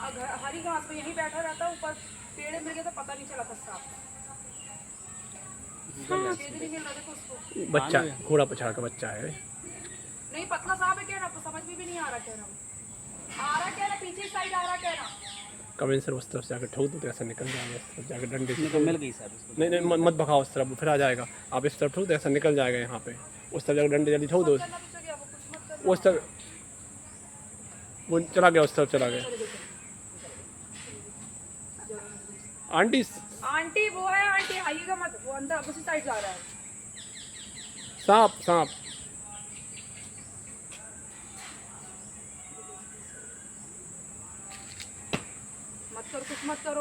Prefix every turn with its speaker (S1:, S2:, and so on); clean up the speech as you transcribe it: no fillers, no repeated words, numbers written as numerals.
S1: हरी घास पे यहीं बैठा रहता, ऊपर पेड़ मिल गए तो पता नहीं चला था सांप। छेद नहीं मिल रहा देखो उसको।
S2: बच्चा घोड़ा पछाड़ का बच्चा है।
S1: नहीं पतला सांप है, कह रहा समझ में भी नहीं आ रहा, कह रहा पीछे साइड आ रहा, कह रहा
S2: कमेंट सर उस तरफ से जाकर ठोक दो तो ऐसा निकल जाएगा, इस तरफ जाकर डंडे से
S3: मिल गई सर उसको।
S2: नहीं नहीं मत भगाओ उस तरफ, फिर आ जाएगा। आप इस तरफ ठोक दो ऐसा निकल जाएगा यहाँ पे, उस तरफ जाकर डंडे जल्दी ठोक दो। उस तरफ वो चला गया, उस तरफ चला गया। आंटी
S1: आंटी वो है, आंटी आइएगा मत, वो अंदर उसी साइड जा रहा है।
S2: सांप सांप
S1: मत करो, कुछ मत करो।